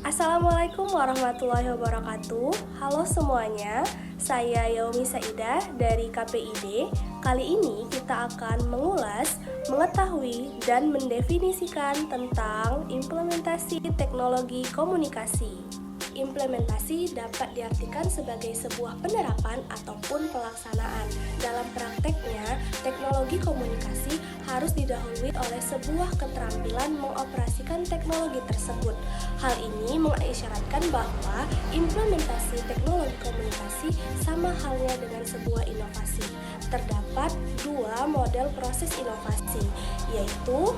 Assalamualaikum warahmatullahi wabarakatuh. Halo semuanya, saya Yaumi Saidah dari KPID. Kali ini kita akan mengulas, mengetahui, dan mendefinisikan tentang implementasi teknologi komunikasi. Implementasi dapat diartikan sebagai sebuah penerapan ataupun pelaksanaan. Dalam prakteknya, teknologi komunikasi harus didahului oleh sebuah keterampilan mengoperasikan teknologi tersebut. Hal ini mengisyaratkan bahwa implementasi teknologi komunikasi sama halnya dengan sebuah inovasi. Terdapat dua model proses inovasi, yaitu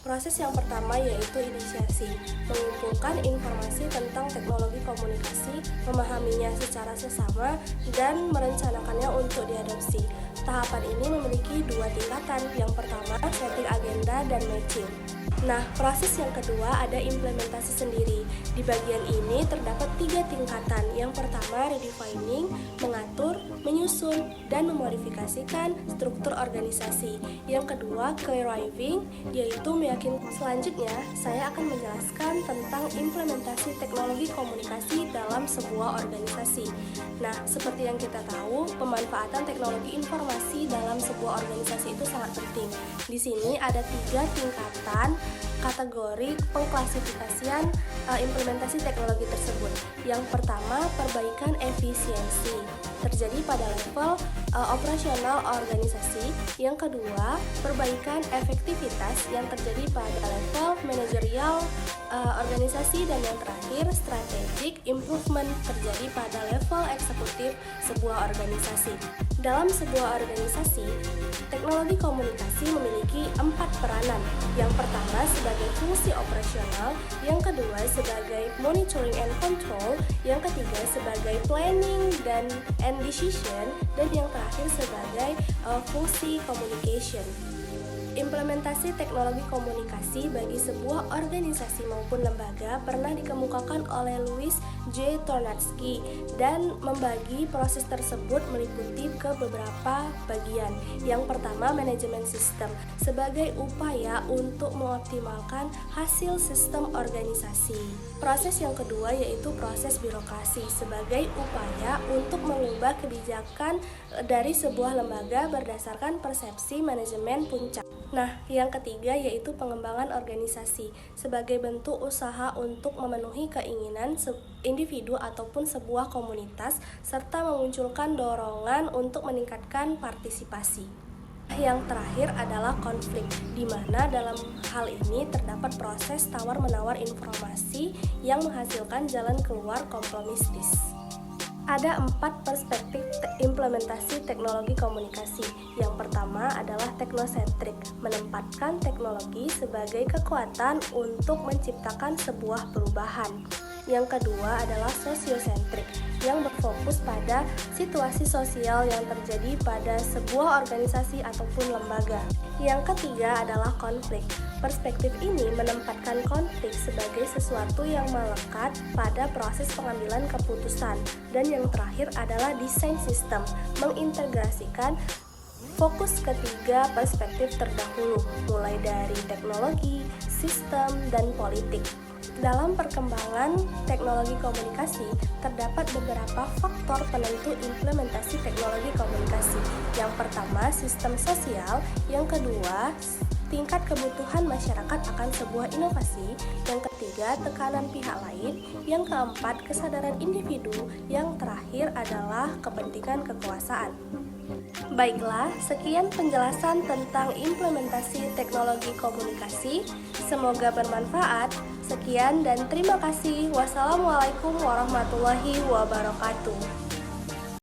proses yang pertama yaitu inisiasi, mengumpulkan informasi tentang teknologi komunikasi, memahaminya secara sesama, dan merencanakannya untuk diadopsi. Tahapan ini memiliki dua tingkatan. Yang pertama, setting agenda dan matching. Nah, proses yang kedua ada implementasi sendiri. Di bagian ini terdapat tiga tingkatan. Yang pertama, redefining, mengatur, menyusun, dan memodifikasikan struktur organisasi. Yang kedua, clarifying, yaitu meyakinkan. Selanjutnya, saya akan menjelaskan tentang implementasi teknologi komunikasi dalam sebuah organisasi. Nah, seperti yang kita tahu, pemanfaatan teknologi informasi dalam sebuah organisasi itu sangat penting. Di sini ada tiga tingkatan kategori pengklasifikasian implementasi teknologi tersebut. Yang pertama, perbaikan efisiensi terjadi pada level operasional organisasi. Yang kedua, perbaikan efektivitas yang terjadi pada level manajerial organisasi. Dan yang terakhir, strategic improvement terjadi pada level eksekutif sebuah organisasi. Dalam sebuah organisasi, teknologi komunikasi memiliki 4 peranan. Yang pertama sebagai fungsi operasional, yang kedua sebagai monitoring and control, yang ketiga sebagai planning and decision, dan yang terakhir sebagai fungsi communication. Implementasi teknologi komunikasi bagi sebuah organisasi maupun lembaga pernah dikemukakan oleh Louis J. Tornatsky dan membagi proses tersebut meliputi ke beberapa bagian. Yang pertama, manajemen sistem sebagai upaya untuk mengoptimalkan hasil sistem organisasi. Proses yang kedua yaitu proses birokrasi sebagai upaya untuk mengubah kebijakan dari sebuah lembaga berdasarkan persepsi manajemen puncak. Nah, yang ketiga yaitu pengembangan organisasi sebagai bentuk usaha untuk memenuhi keinginan individu ataupun sebuah komunitas serta memunculkan dorongan untuk meningkatkan partisipasi. Yang terakhir adalah konflik, di mana dalam hal ini terdapat proses tawar-menawar informasi yang menghasilkan jalan keluar kompromistis. Ada 4 perspektif implementasi teknologi komunikasi. Yang pertama adalah teknosentrik, menempatkan teknologi sebagai kekuatan untuk menciptakan sebuah perubahan. Yang kedua adalah sosiosentrik, yang berfokus pada situasi sosial yang terjadi pada sebuah organisasi ataupun lembaga. Yang ketiga adalah konflik. Perspektif ini menempatkan konflik sebagai sesuatu yang melekat pada proses pengambilan keputusan. Dan yang terakhir adalah desain sistem, mengintegrasikan fokus ketiga perspektif terdahulu, mulai dari teknologi, sistem, dan politik. Dalam perkembangan teknologi komunikasi, terdapat beberapa faktor penentu implementasi teknologi komunikasi. Yang pertama, sistem sosial. Yang kedua, tingkat kebutuhan masyarakat akan sebuah inovasi. Yang ketiga, tekanan pihak lain. Yang keempat, kesadaran individu. Yang terakhir adalah kepentingan kekuasaan. Baiklah, sekian penjelasan tentang implementasi teknologi komunikasi. Semoga bermanfaat. Sekian dan terima kasih. Wassalamualaikum warahmatullahi wabarakatuh.